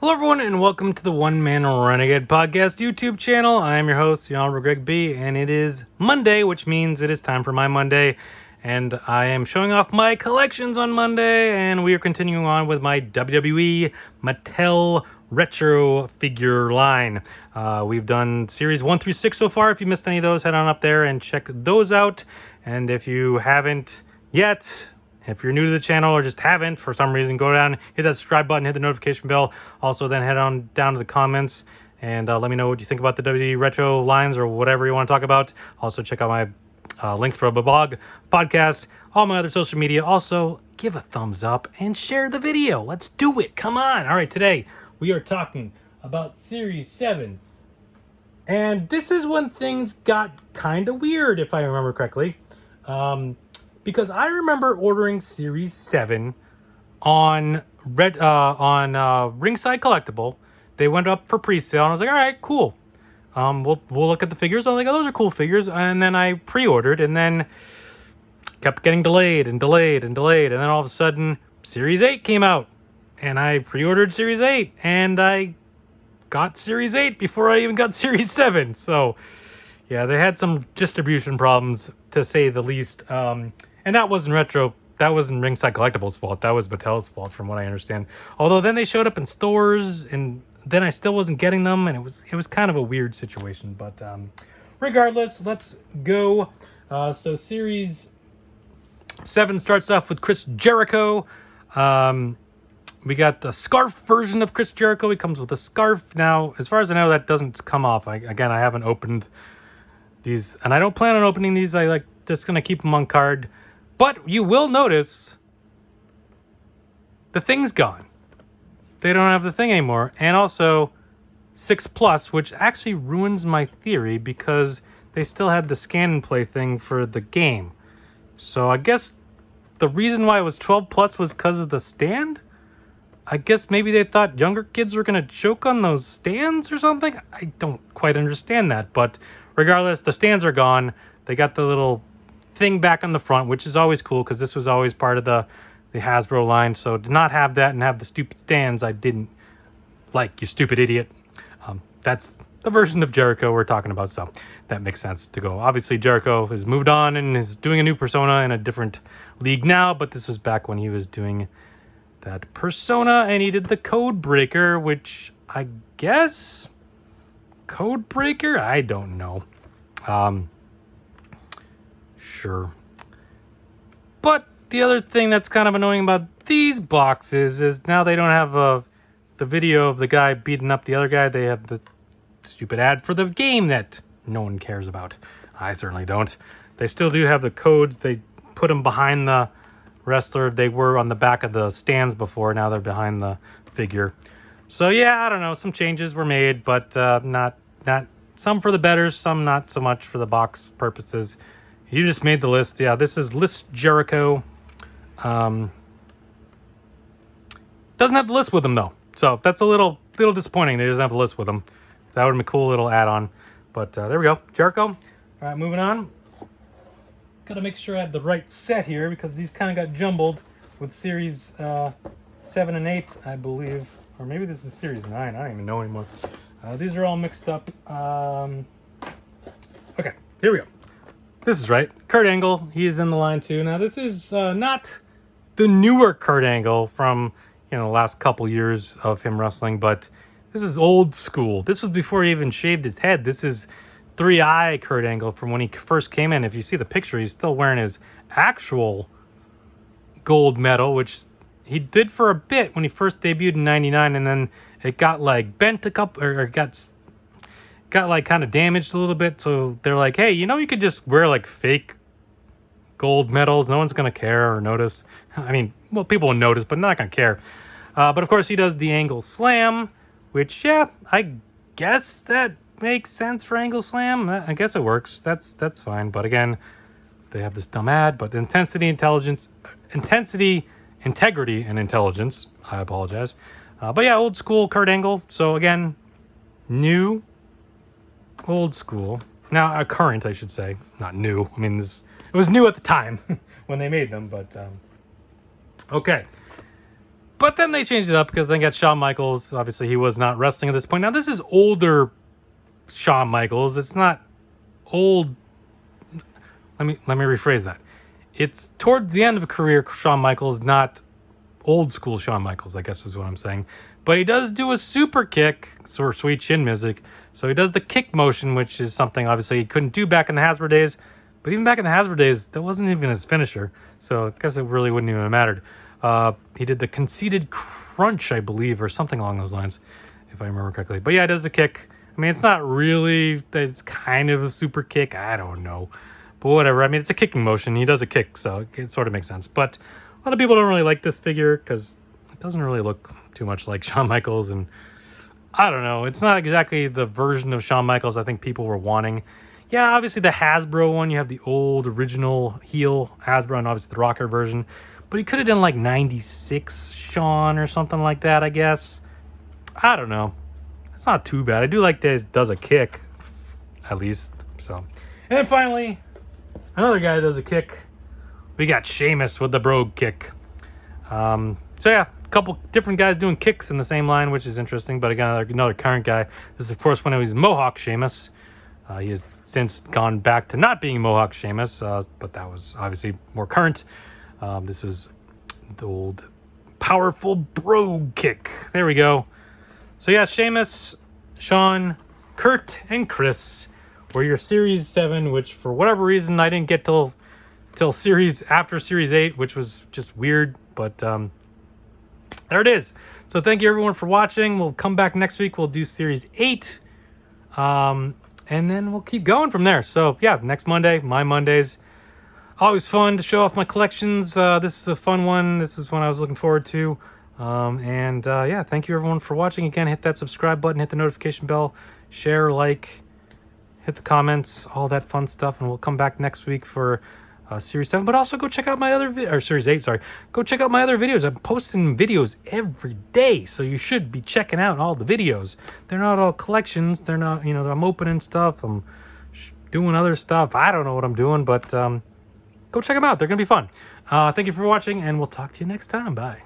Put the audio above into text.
Hello, everyone, and welcome to the One Man Renegade Podcast YouTube channel. I am your host, the Honorable Greg B, and it is Monday, which means it is time for my Monday. And I am showing off my collections on Monday, and we are continuing on with my WWE Mattel retro figure line. We've done series 1 through 6 so far. If you missed any of those, head on up there and check those out. And if you haven't yet, if you're new to the channel or just haven't for some reason, go down, hit that subscribe button, hit the notification bell. Also, then head on down to the comments and let me know what you think about the WWE retro lines or whatever you want to talk about. Also, check out my links for a blog, podcast, all my other social media. Also, give a thumbs up and share the video. Let's do it. Come on. All right, today we are talking about Series 7. And this is when things got kind of weird, if I remember correctly. Because I remember ordering Series 7 on Ringside Collectible. They went up for pre-sale, and I was like, all right, cool. We'll look at the figures. I was like, oh, those are cool figures. And then I pre-ordered, and then kept getting delayed. And then all of a sudden, Series 8 came out. And I pre-ordered Series 8. And I got Series 8 before I even got Series 7. So, yeah, they had some distribution problems, to say the least. And that wasn't retro. That wasn't Ringside Collectibles' fault. That was Mattel's fault, from what I understand. Although then they showed up in stores, and then I still wasn't getting them, and it was kind of a weird situation. But regardless, let's go. So Series 7 starts off with Chris Jericho. We got the scarf version of Chris Jericho. He comes with a scarf. Now, as far as I know, that doesn't come off. I haven't opened these, and I don't plan on opening these. I just gonna keep them on card. But you will notice the thing's gone. They don't have the thing anymore. And also 6 Plus, which actually ruins my theory because they still had the scan and play thing for the game. So I guess the reason why it was 12 Plus was because of the stand? I guess maybe they thought younger kids were going to choke on those stands or something? I don't quite understand that. But regardless, the stands are gone. They got the little thing back on the front, which is always cool because this was always part of the Hasbro line. So to not have that and have the stupid stands, I didn't like, you stupid idiot. That's the version of Jericho we're talking about, so that makes sense to go. Obviously, Jericho has moved on and is doing a new persona in a different league now, but this was back when he was doing that persona, and he did the Code Breaker, which I guess Code Breaker? I don't know. Sure. But the other thing that's kind of annoying about these boxes is now they don't have the video of the guy beating up the other guy. They have the stupid ad for the game that no one cares about. I certainly don't. They still do have the codes. They put them behind the wrestler. They were on the back of the stands before. Now they're behind the figure. So yeah, I don't know. Some changes were made, but not some for the better, some not so much for the box purposes. You just made the list. Yeah, this is List Jericho. Doesn't have the list with him, though. So that's a little disappointing. They doesn't have the list with him. That would have been a cool little add-on. But there we go. Jericho. All right, moving on. Got to make sure I have the right set here because these kind of got jumbled with Series 7 and 8, I believe. Or maybe this is Series 9. I don't even know anymore. These are all mixed up. Okay, here we go. This is right. Kurt Angle, he is in the line too. Now, this is not the newer Kurt Angle from, the last couple years of him wrestling, but this is old school. This was before he even shaved his head. This is 3i Kurt Angle from when he first came in. If you see the picture, he's still wearing his actual gold medal, which he did for a bit when he first debuted in 99, and then it got bent a couple, or got kind of damaged a little bit. So they're like, hey, you could just wear fake gold medals. No one's going to care or notice. I mean, well, people will notice, but not going to care. But of course he does the Angle Slam, which, yeah, I guess that makes sense for Angle Slam. I guess it works. That's fine. But again, they have this dumb ad, but intensity, integrity, and intelligence. I apologize. But yeah, old school Kurt Angle. So again, new, old school. Now, current, I should say. Not new. I mean, it was new at the time when they made them, but okay. But then they changed it up because they got Shawn Michaels. Obviously, he was not wrestling at this point. Now, this is older Shawn Michaels. It's not old. Let me rephrase that. It's towards the end of a career, Shawn Michaels, not old school Shawn Michaels, I guess is what I'm saying. But he does do a super kick, sort of sweet chin music. So he does the kick motion, which is something obviously he couldn't do back in the Hasbro days. But even back in the Hasbro days, that wasn't even his finisher. So I guess it really wouldn't even have mattered. He did the conceited crunch, I believe, or something along those lines, if I remember correctly. But yeah, it does the kick. I mean, it's not really, it's kind of a super kick. I don't know. But whatever. I mean, it's a kicking motion. He does a kick, so it sort of makes sense. But a lot of people don't really like this figure because it doesn't really look too much like Shawn Michaels. And I don't know. It's not exactly the version of Shawn Michaels I think people were wanting. Yeah, obviously the Hasbro one, you have the old original heel Hasbro and obviously the rocker version. But he could have done like 96 Shawn or something like that, I guess. I don't know. It's not too bad. I do like that he does a kick, at least. So, and then finally, another guy that does a kick. We got Sheamus with the Brogue kick. So yeah, a couple different guys doing kicks in the same line, which is interesting. But again, another current guy. This is, of course, when he was Mohawk Sheamus. He has since gone back to not being Mohawk Sheamus, but that was obviously more current. This was the old powerful Brogue kick. There we go. So yeah, Sheamus, Shawn, Kurt, and Chris were your Series 7, which for whatever reason I didn't get till series after Series 8, which was just weird. But there it is. So thank you everyone for watching. We'll come back next week. We'll do Series 8. And then we'll keep going from there. So yeah, next Monday, my Mondays. Always fun to show off my collections. This is a fun one. This is one I was looking forward to. Yeah, thank you everyone for watching. Again, hit that subscribe button, hit the notification bell, share, like, hit the comments, all that fun stuff. And we'll come back next week for Series 7. But also go check out my other or Series 8, sorry. Go check out my other videos. I'm posting videos every day, so you should be checking out all the videos. They're not all collections. They're not, I'm opening stuff. I'm doing other stuff. I don't know what I'm doing, but go check them out. They're going to be fun. Thank you for watching, and we'll talk to you next time. Bye.